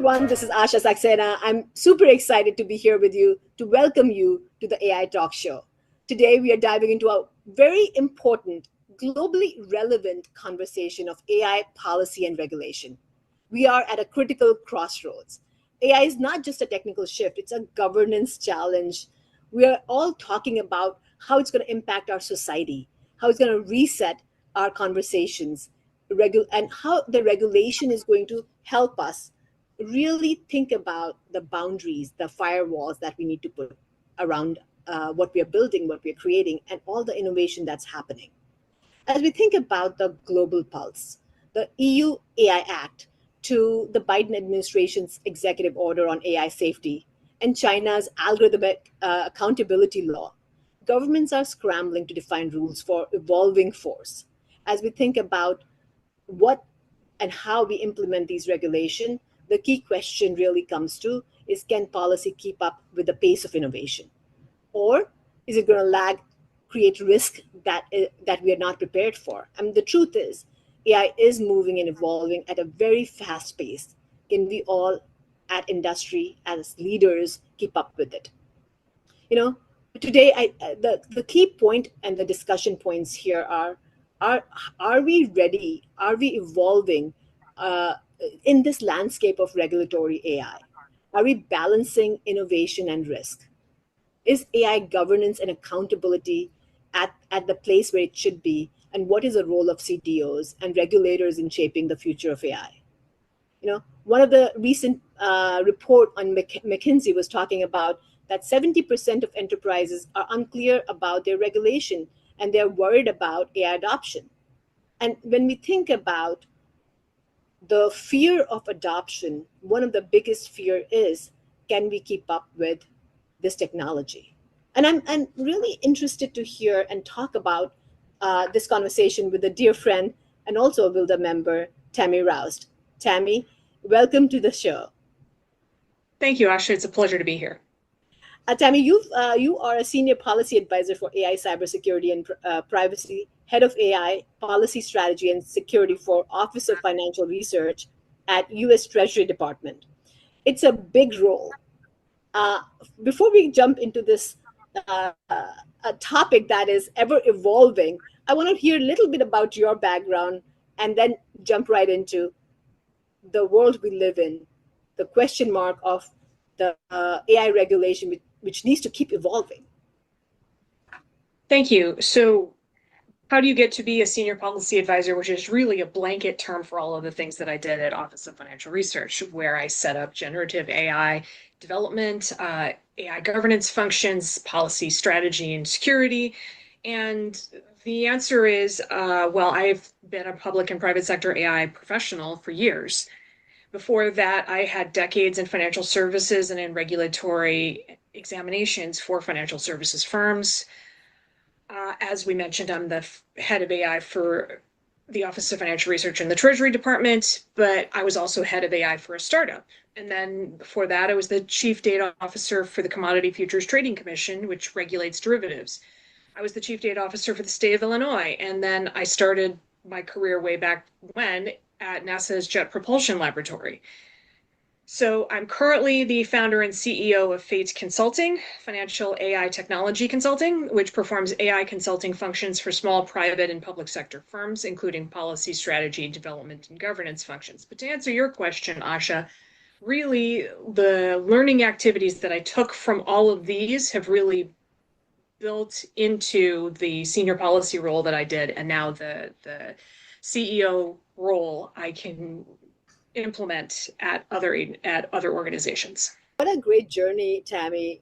everyone. This is Asha Saxena. I'm super excited to be here with you to welcome you to the AI Talk Show. Today, we are diving into a very important, globally relevant conversation of AI policy and regulation. We are at a critical crossroads. AI is not just a technical shift, it's a governance challenge. We are all talking about how it's going to impact our society, how it's going to reset our conversations, and how the regulation is going to help us really think about the boundaries, the firewalls that we need to put around what we are building, what we are creating, and all the innovation that's happening. As we think about the global pulse, the EU AI Act to the Biden administration's executive order on AI safety and China's algorithmic accountability law, governments are scrambling to define rules for evolving force. As we think about what and how we implement these regulations, the key question really comes to is, can policy keep up with the pace of innovation? Or is it going to lag, create risk that we are not prepared for? I mean, the truth is, AI is moving and evolving at a very fast pace. Can we all at industry as leaders keep up with it? Today, the key point and the discussion points here are we ready? Are we evolving in this landscape of regulatory AI? Are we balancing innovation and risk? Is AI governance and accountability at the place where it should be? And what is the role of CDOs and regulators in shaping the future of AI? One of the recent report on McKinsey was talking about that 70% of enterprises are unclear about their regulation and they're worried about AI adoption. And when we think about the fear of adoption, one of the biggest fear is, can we keep up with this technology? And I'm really interested to hear and talk about this conversation with a dear friend and also a WLDA member, Tamara Roust. Tammy, welcome to the show. Thank you, Asha. It's a pleasure to be here. Tammy, you are a senior policy advisor for AI, cybersecurity, and privacy, head of AI policy strategy and security for Office of Financial Research at U.S. Treasury Department. It's a big role. Before we jump into this a topic that is ever evolving, I want to hear a little bit about your background and then jump right into the world we live in, the question mark of the AI regulation, which needs to keep evolving. Thank you. So how do you get to be a senior policy advisor, which is really a blanket term for all of the things that I did at Office of Financial Research, where I set up generative AI development, AI governance functions, policy strategy and security. And the answer is, well, I've been a public and private sector AI professional for years. Before that, I had decades in financial services and in regulatory examinations for financial services firms. As we mentioned, I'm the head of AI for the Office of Financial Research in the Treasury Department, but I was also head of AI for a startup. And then before that, I was the chief data officer for the Commodity Futures Trading Commission, which regulates derivatives. I was the chief data officer for the state of Illinois. And then I started my career way back when at NASA's Jet Propulsion Laboratory. So I'm currently the founder and CEO of Fate Consulting, financial AI technology consulting, which performs AI consulting functions for small private and public sector firms, including policy, strategy, development, and governance functions. But to answer your question, Asha, really the learning activities that I took from all of these have really built into the senior policy role that I did, and now the CEO role I can implement at other organizations. What a great journey, Tammy,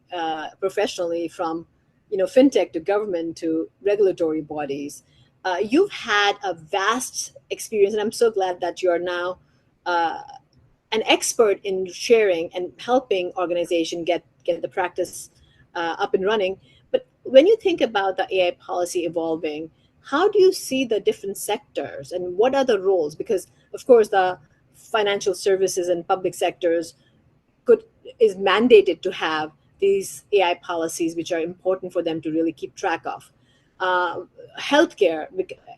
professionally, from fintech to government to regulatory bodies. You've had a vast experience, and I'm so glad that you're now an expert in sharing and helping organizations get the practice up and running. But when you think about the AI policy evolving, how do you see the different sectors and what are the roles? Because, of course, the financial services and public sectors is mandated to have these AI policies, which are important for them to really keep track of. Healthcare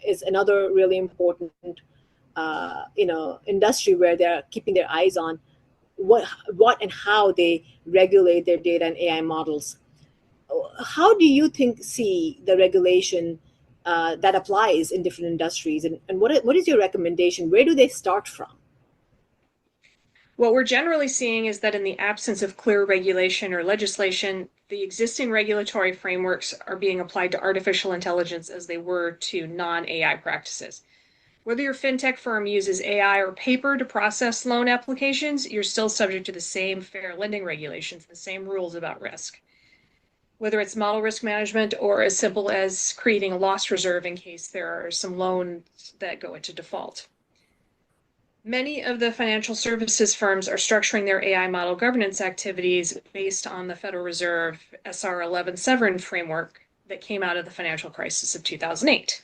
is another really important industry where they're keeping their eyes on what and how they regulate their data and AI models. How do you see the regulation that applies in different industries, and what is your recommendation? Where do they start from? What we're generally seeing is that in the absence of clear regulation or legislation, the existing regulatory frameworks are being applied to artificial intelligence as they were to non-AI practices. Whether your fintech firm uses AI or paper to process loan applications, you're still subject to the same fair lending regulations, the same rules about risk. Whether it's model risk management or as simple as creating a loss reserve in case there are some loans that go into default. Many of the financial services firms are structuring their AI model governance activities based on the Federal Reserve SR 11.7 framework that came out of the financial crisis of 2008.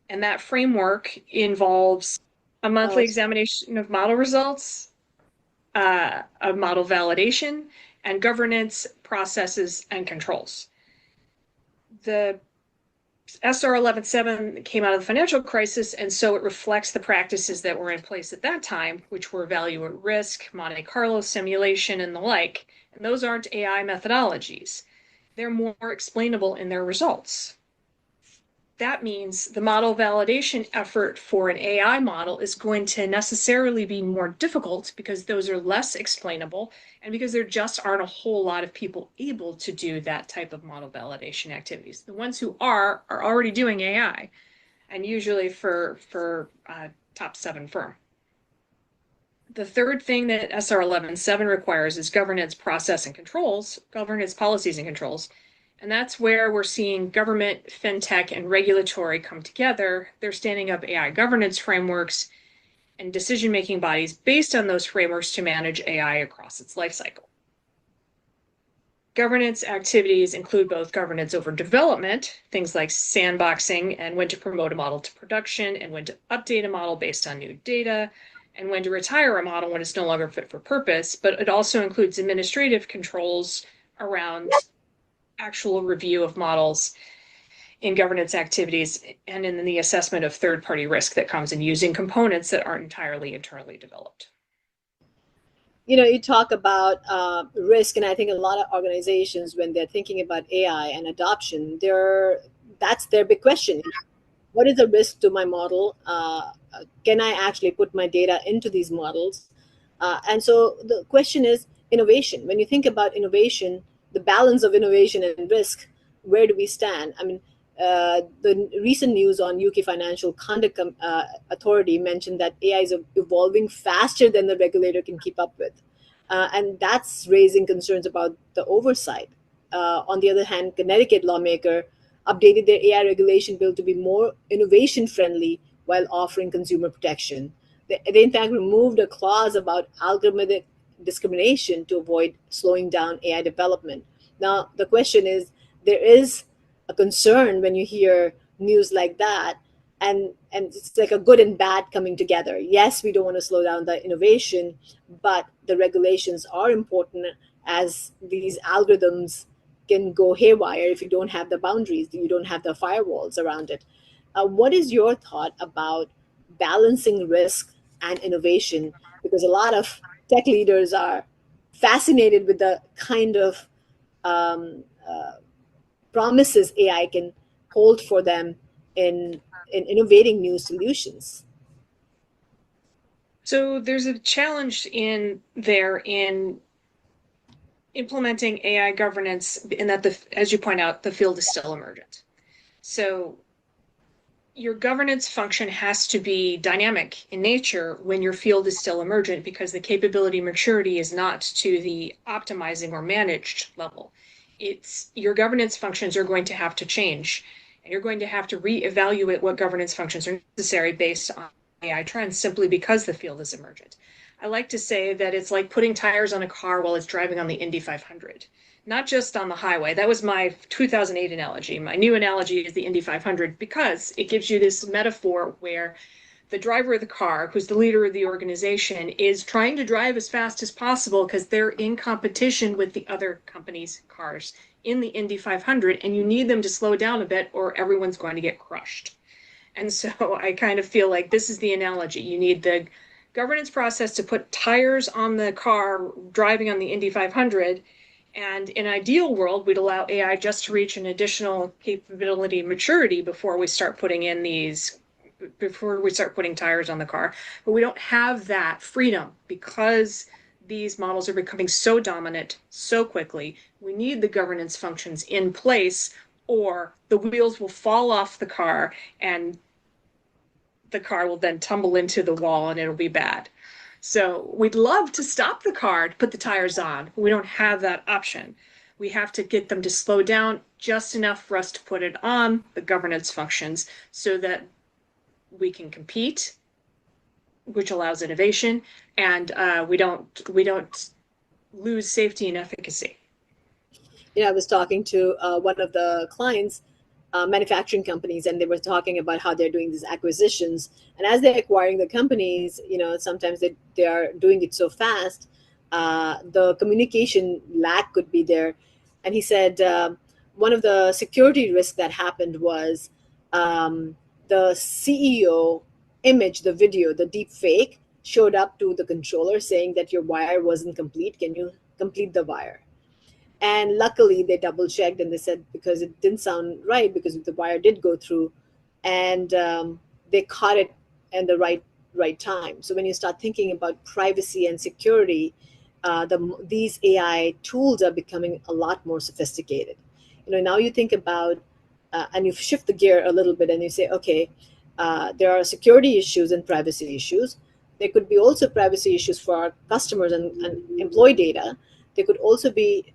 And that framework involves a monthly examination of model results, a model validation, and governance processes and controls. The SR 11.7 came out of the financial crisis, and so it reflects the practices that were in place at that time, which were value at risk, Monte Carlo simulation, and the like. And those aren't AI methodologies. They're more explainable in their results. That means the model validation effort for an AI model is going to necessarily be more difficult because those are less explainable and because there just aren't a whole lot of people able to do that type of model validation activities. The ones who are already doing AI, and usually for top 7 firm. The third thing that SR 11.7 requires is governance process and controls, governance policies and controls. And that's where we're seeing government, fintech, and regulatory come together. They're standing up AI governance frameworks and decision-making bodies based on those frameworks to manage AI across its lifecycle. Governance activities include both governance over development, things like sandboxing and when to promote a model to production and when to update a model based on new data and when to retire a model when it's no longer fit for purpose, but it also includes administrative controls around actual review of models in governance activities and in the assessment of third-party risk that comes in using components that aren't entirely internally developed. You talk about risk, and I think a lot of organizations, when they're thinking about AI and adoption, that's their big question. What is the risk to my model? Can I actually put my data into these models? And so the question is innovation. When you think about innovation, the balance of innovation and risk, where do we stand? I mean, the recent news on UK Financial Conduct Authority mentioned that AI is evolving faster than the regulator can keep up with. And that's raising concerns about the oversight. On the other hand, Connecticut lawmaker updated their AI regulation bill to be more innovation friendly while offering consumer protection. They in fact removed a clause about algorithmic discrimination to avoid slowing down AI development. Now, the question is, there is a concern when you hear news like that, and it's like a good and bad coming together. Yes, we don't want to slow down the innovation, but the regulations are important, as these algorithms can go haywire if you don't have the boundaries, you don't have the firewalls around it. What is your thought about balancing risk and innovation? Because a lot of tech leaders are fascinated with the kind of um, promises AI can hold for them in innovating new solutions. So there's a challenge in implementing AI governance in that, as you point out, the field is still emergent. So your governance function has to be dynamic in nature when your field is still emergent, because the capability maturity is not to the optimizing or managed level. Your governance functions are going to have to change, and you're going to have to reevaluate what governance functions are necessary based on AI trends, simply because the field is emergent. I like to say that it's like putting tires on a car while it's driving on the Indy 500. Not just on the highway. That was my 2008 analogy. My new analogy is the Indy 500, because it gives you this metaphor where the driver of the car, who's the leader of the organization, is trying to drive as fast as possible because they're in competition with the other company's cars in the Indy 500, and you need them to slow down a bit or everyone's going to get crushed. And so I kind of feel like this is the analogy. You need the governance process to put tires on the car driving on the Indy 500. And in an ideal world, we'd allow AI just to reach an additional capability and maturity before we start putting tires on the car. But we don't have that freedom because these models are becoming so dominant so quickly. We need the governance functions in place, or the wheels will fall off the car and the car will then tumble into the wall and it'll be bad. So we'd love to stop the car to put the tires on. We don't have that option. We have to get them to slow down just enough for us to put it on the governance functions so that we can compete, which allows innovation, and we don't lose safety and efficacy. I was talking to one of the clients, manufacturing companies, and they were talking about how they're doing these acquisitions. And as they're acquiring the companies, sometimes they are doing it so fast, the communication lack could be there. And he said one of the security risks that happened was the CEO image, the video, the deep fake showed up to the controller saying that your wire wasn't complete. Can you complete the wire? And luckily they double checked and they said, because it didn't sound right, because the wire did go through, and they caught it in the right time. So when you start thinking about privacy and security, these AI tools are becoming a lot more sophisticated. Now you think about and you shift the gear a little bit and you say, okay, there are security issues and privacy issues. There could be also privacy issues for our customers and employee data. There could also be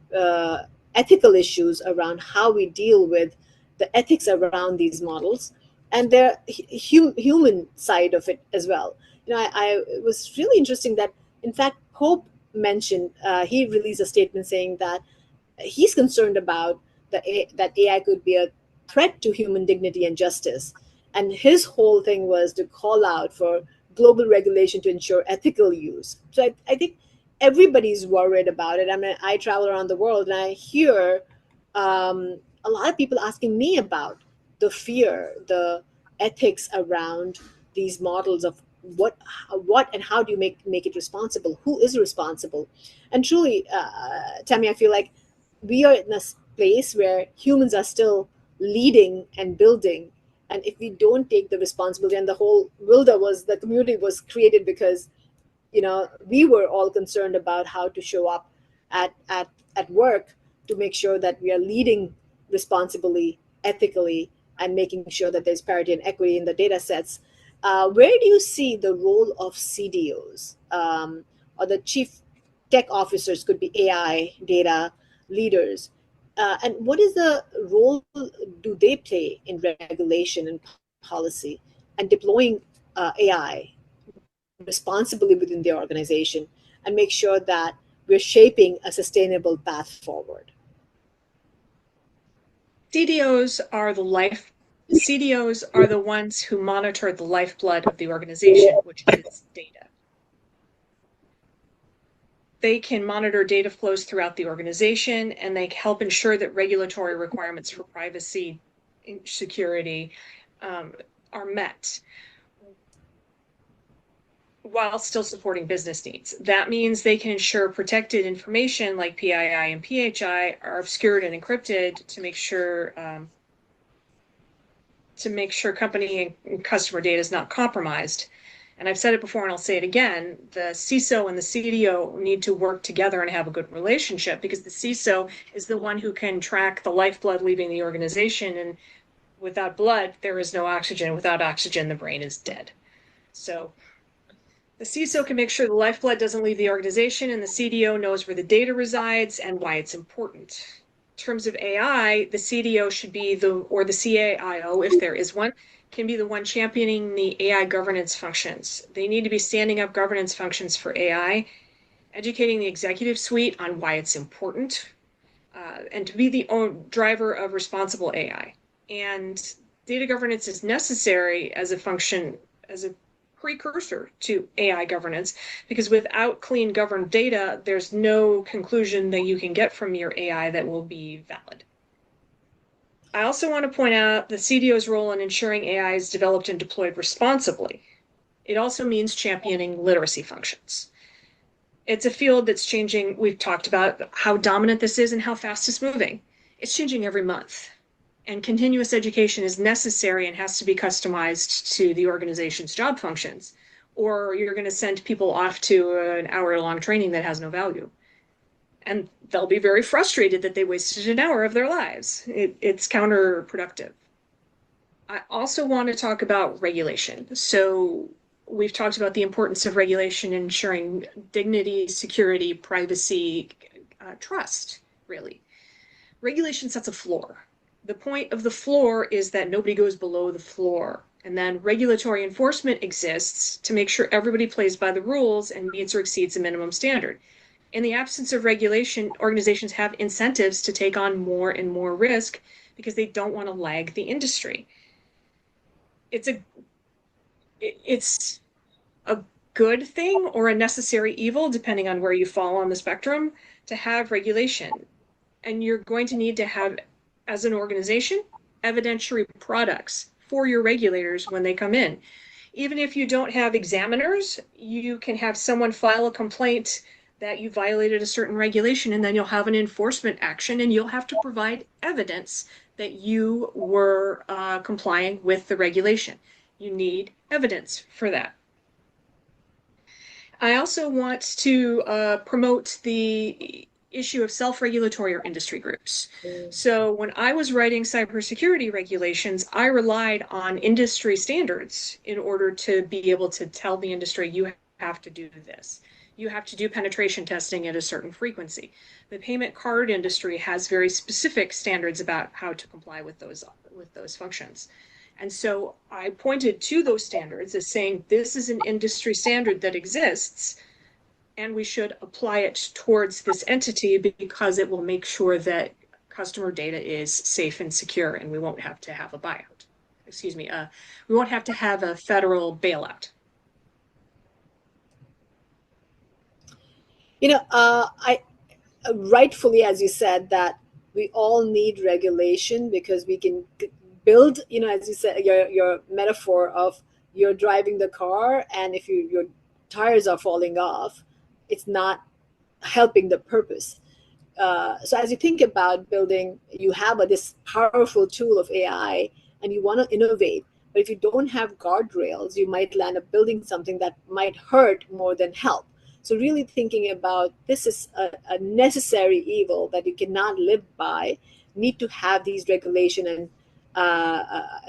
ethical issues around how we deal with the ethics around these models, and the human side of it as well. It was really interesting that, in fact, Pope mentioned, he released a statement saying that he's concerned about that AI could be a threat to human dignity and justice. And his whole thing was to call out for global regulation to ensure ethical use. So I think everybody's worried about it. I mean, I travel around the world and I hear a lot of people asking me about the fear, the ethics around these models of what and how do you make it responsible? Who is responsible? And truly, Tammy, I feel like we are in a place where humans are still leading and building. And if we don't take the responsibility, and the whole the community was created because we were all concerned about how to show up at work to make sure that we are leading responsibly, ethically, and making sure that there's parity and equity in the data sets. Where do you see the role of CDOs, or the chief tech officers? Could be AI data leaders, and what is the role do they play in regulation and policy and deploying AI responsibly within their organization, and make sure that we're shaping a sustainable path forward? CDOs are the ones who monitor the lifeblood of the organization, which is its data. They can monitor data flows throughout the organization, and they help ensure that regulatory requirements for privacy and security are met while still supporting business needs. That means they can ensure protected information like PII and PHI are obscured and encrypted to make sure company and customer data is not compromised. And I've said it before and I'll say it again, the CISO and the CDO need to work together and have a good relationship, because the CISO is the one who can track the lifeblood leaving the organization, and without blood, there is no oxygen. Without oxygen, the brain is dead. So the CISO can make sure the lifeblood doesn't leave the organization, and the CDO knows where the data resides and why it's important. In terms of AI, the CDO should be or the CAIO, if there is one, can be the one championing the AI governance functions. They need to be standing up governance functions for AI, educating the executive suite on why it's important, and to be the driver of responsible AI. And data governance is necessary as a function, as a precursor to AI governance, because without clean governed data, there's no conclusion that you can get from your AI that will be valid. I also want to point out the CDO's role in ensuring AI is developed and deployed responsibly. It also means championing literacy functions. It's a field that's changing. We've talked about how dominant this is and how fast it's moving. It's changing every month. And continuous education is necessary and has to be customized to the organization's job functions. Or you're going to send people off to an hour-long training that has no value. And they'll be very frustrated that they wasted an hour of their lives. It's counterproductive. I also want to talk about regulation. So we've talked about the importance of regulation in ensuring dignity, security, privacy, trust, really. Regulation sets a floor. The point of the floor is that nobody goes below the floor. And then regulatory enforcement exists to make sure everybody plays by the rules and meets or exceeds a minimum standard. In the absence of regulation, organizations have incentives to take on more and more risk because they don't want to lag the industry. It's a good thing or a necessary evil, depending on where you fall on the spectrum, to have regulation. And you're going to need to have, as an organization, evidentiary products for your regulators when they come in. Even if you don't have examiners, you can have someone file a complaint that you violated a certain regulation, and then you'll have an enforcement action, and you'll have to provide evidence that you were complying with the regulation. You need evidence for that. I also want to promote the issue of self-regulatory or industry groups. So when I was writing cybersecurity regulations, I relied on industry standards in order to be able to tell the industry, you have to do this. You have to do penetration testing at a certain frequency. The payment card industry has very specific standards about how to comply with those functions. And so I pointed to those standards as saying, this is an industry standard that exists, and we should apply it towards this entity because it will make sure that customer data is safe and secure, and we won't have to have a buyout. Excuse me, we won't have to have a federal bailout. I rightfully, as you said, that we all need regulation because we can build, as you said, your metaphor of you're driving the car, and if your tires are falling off, it's not helping the purpose. So as you think about building, you have this powerful tool of AI and you want to innovate. But if you don't have guardrails, you might land up building something that might hurt more than help. So really thinking about this is a necessary evil that you cannot live by, need to have these regulation and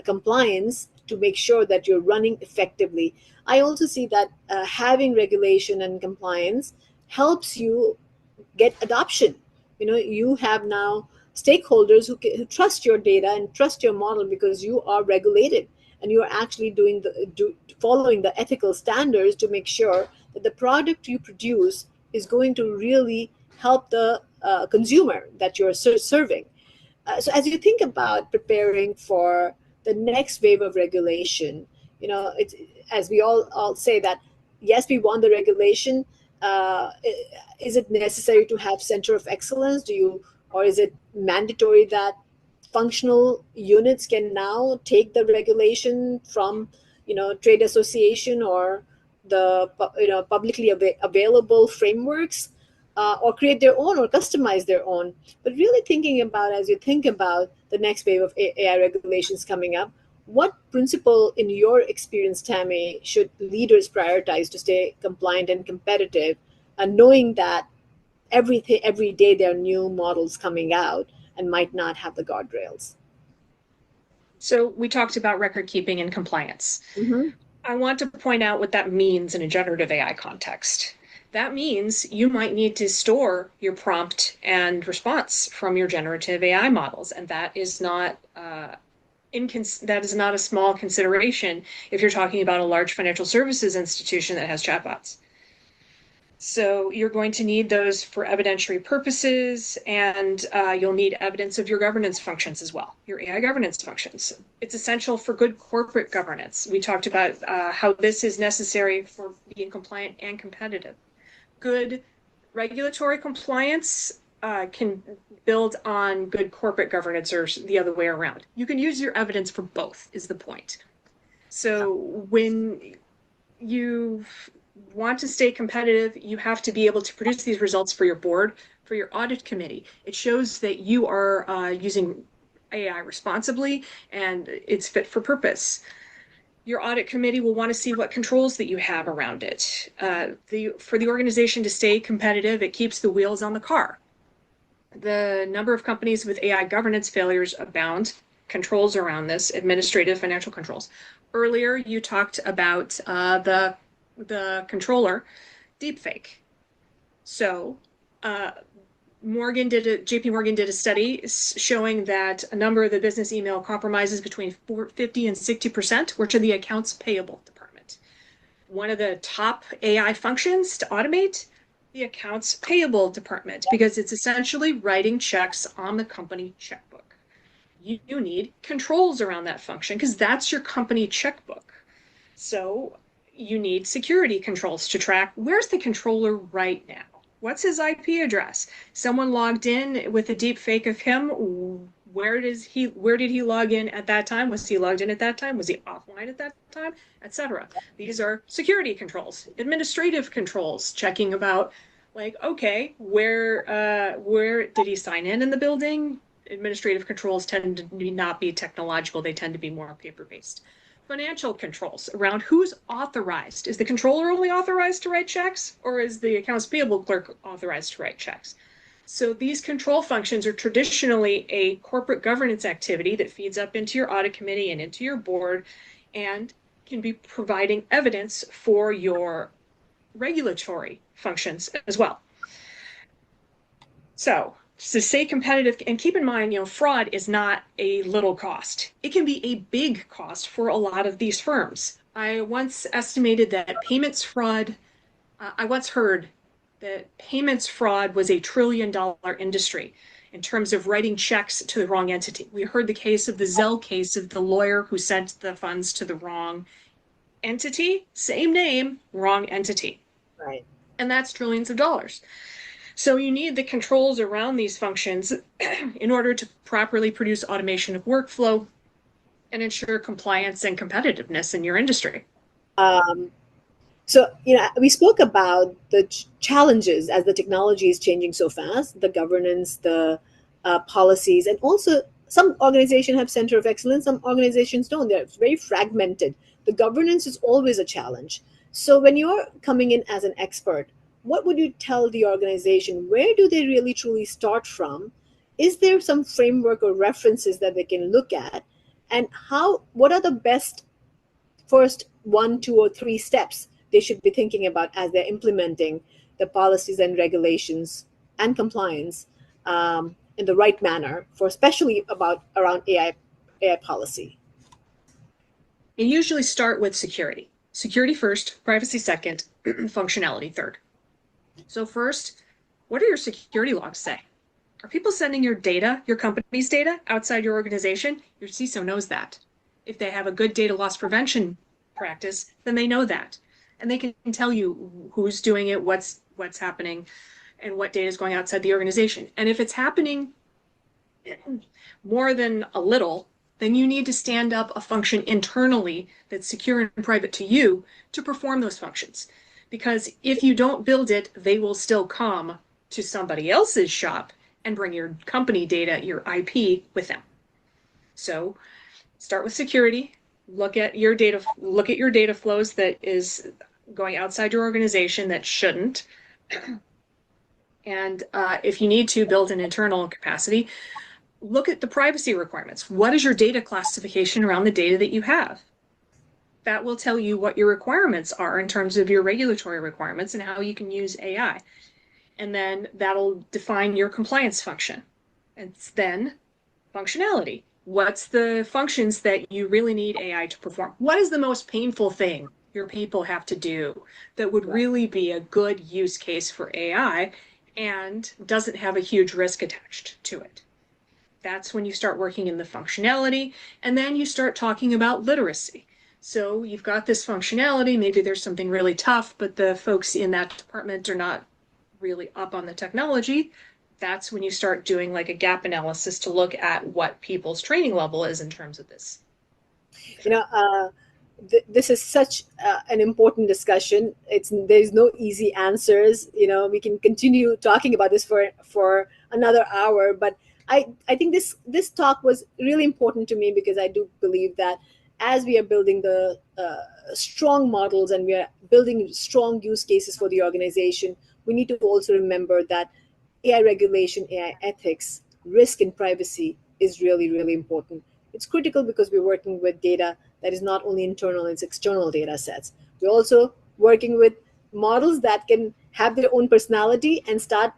compliance to make sure that you're running effectively. I also see that having regulation and compliance helps you get adoption. You have now stakeholders who trust your data and trust your model because you are regulated and you are actually following the ethical standards to make sure that the product you produce is going to really help the consumer that you're serving. So as you think about preparing for the next wave of regulation, it's, as we all say that, yes, we want the regulation. Is it necessary to have center of excellence? Or is it mandatory that functional units can now take the regulation from, trade association or the publicly available frameworks, or create their own or customize their own? But really thinking about, as you think about the next wave of AI regulations coming up, what principle, in your experience, Tammy, should leaders prioritize to stay compliant and competitive, and knowing that every day there are new models coming out and might not have the guardrails? So we talked about record keeping and compliance. Mm-hmm. I want to point out what that means in a generative AI context. That means you might need to store your prompt and response from your generative AI models, and that is not a small consideration if you're talking about a large financial services institution that has chatbots. So you're going to need those for evidentiary purposes, and you'll need evidence of your governance functions as well, your AI governance functions. It's essential for good corporate governance. We talked about how this is necessary for being compliant and competitive. Good regulatory compliance can build on good corporate governance, or the other way around. You can use your evidence for both, is the point. So when you want to stay competitive, you have to be able to produce these results for your board, for your audit committee. It shows that you are using AI responsibly and it's fit for purpose. Your audit committee will want to see what controls that you have around it. For the organization to stay competitive, it keeps the wheels on the car. The number of companies with AI governance failures abound. Controls around this, administrative financial controls. Earlier, you talked about the controller deepfake. So JP Morgan did a study showing that a number of the business email compromises between 50 and 60% were to the accounts payable department. One of the top AI functions to automate the accounts payable department, because it's essentially writing checks on the company checkbook. You need controls around that function because that's your company checkbook. So you need security controls to track where's the controller right now. What's his IP address? Someone logged in with a deep fake of him. Where did he log in at that time? Was he logged in at that time? Was he offline at that time? Etc. These are security controls, administrative controls, checking about like, okay, where did he sign in the building? Administrative controls tend to not be technological. They tend to be more paper-based. Financial controls around who's authorized. Is the controller only authorized to write checks, or is the accounts payable clerk authorized to write checks? So these control functions are traditionally a corporate governance activity that feeds up into your audit committee and into your board and can be providing evidence for your regulatory functions as well. So to stay competitive, and keep in mind, fraud is not a little cost. It can be a big cost for a lot of these firms. I once estimated that payments fraud, I once heard that payments fraud was a $1 trillion industry in terms of writing checks to the wrong entity. We heard the case of the Zelle case of the lawyer who sent the funds to the wrong entity, same name, wrong entity. Right. And that's trillions of dollars. So you need the controls around these functions in order to properly produce automation of workflow and ensure compliance and competitiveness in your industry. So, we spoke about the challenges as the technology is changing so fast, the governance, the policies, and also some organizations have center of excellence, some organizations don't. They're very fragmented. The governance is always a challenge. So when you're coming in as an expert, what would you tell the organization? Where do they really truly start from? Is there some framework or references that they can look at? And what are the best first 1, 2, or 3 steps they should be thinking about as they're implementing the policies and regulations and compliance in the right manner, for especially around AI policy? You usually start with security. Security first, privacy second, functionality third. So first, what do your security logs say? Are people sending your data, your company's data, outside your organization? Your CISO knows that. If they have a good data loss prevention practice, then they know that. And they can tell you who's doing it, what's happening, and what data is going outside the organization. And if it's happening more than a little, then you need to stand up a function internally that's secure and private to you to perform those functions. Because if you don't build it, they will still come to somebody else's shop and bring your company data, your IP, with them. So start with security, look at your data flows that is going outside your organization that shouldn't. And if you need to build an internal capacity, look at the privacy requirements. What is your data classification around the data that you have? That will tell you what your requirements are in terms of your regulatory requirements and how you can use AI. And then that'll define your compliance function. And then functionality. What's the functions that you really need AI to perform? What is the most painful thing your people have to do that would really be a good use case for AI and doesn't have a huge risk attached to it? That's when you start working in the functionality, and then you start talking about literacy. So you've got this functionality, maybe there's something really tough, but the folks in that department are not really up on the technology. That's when you start doing like a gap analysis to look at what people's training level is in terms of this. this is such an important discussion. There's no easy answers. We can continue talking about this for another hour, but I think this talk was really important to me because I do believe that as we are building the strong models and we are building strong use cases for the organization, we need to also remember that AI regulation, AI ethics, risk, and privacy is really, really important. It's critical because we're working with data that is not only internal, it's external data sets. We're also working with models that can have their own personality and start,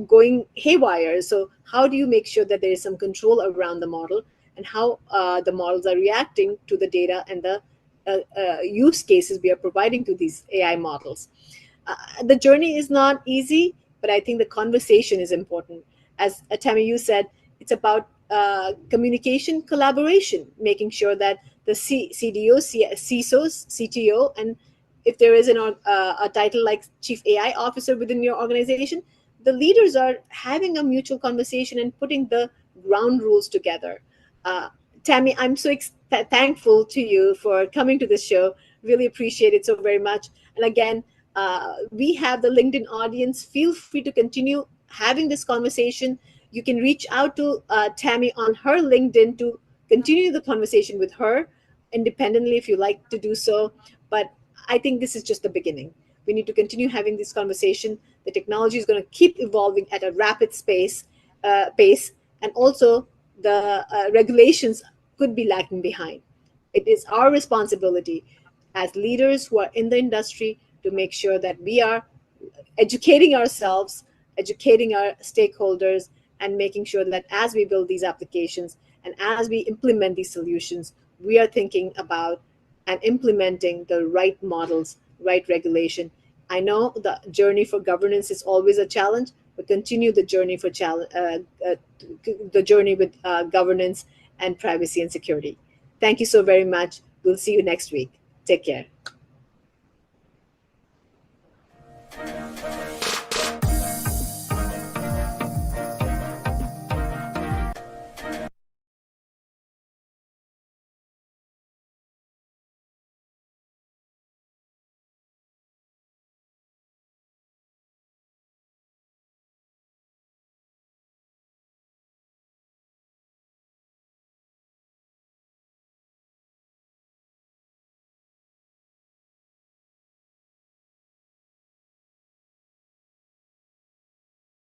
going haywire. So how do you make sure that there is some control around the model and how the models are reacting to the data and the use cases we are providing to these AI models? The journey is not easy, but I think the conversation is important. As Tammy, you said, it's about communication, collaboration, making sure that the CDOs, CISOs, CTO, and if there is a title like Chief AI Officer within your organization, the leaders are having a mutual conversation and putting the ground rules together. Uh, Tammy, I'm so thankful to you for coming to this show. Really appreciate it so very much. And again, we have the LinkedIn audience. Feel free to continue having this conversation. You can reach out to Tammy on her LinkedIn to continue the conversation with her independently if you like to do so. But I think this is just the beginning. We need to continue having this conversation. The technology is going to keep evolving at a rapid pace, and also the regulations could be lagging behind. It is our responsibility as leaders who are in the industry to make sure that we are educating ourselves, educating our stakeholders, and making sure that as we build these applications and as we implement these solutions, we are thinking about and implementing the right models, right regulation. I know the journey for governance is always a challenge, but continue the journey the journey with governance and privacy and security. Thank you so very much. We'll see you next week. Take care.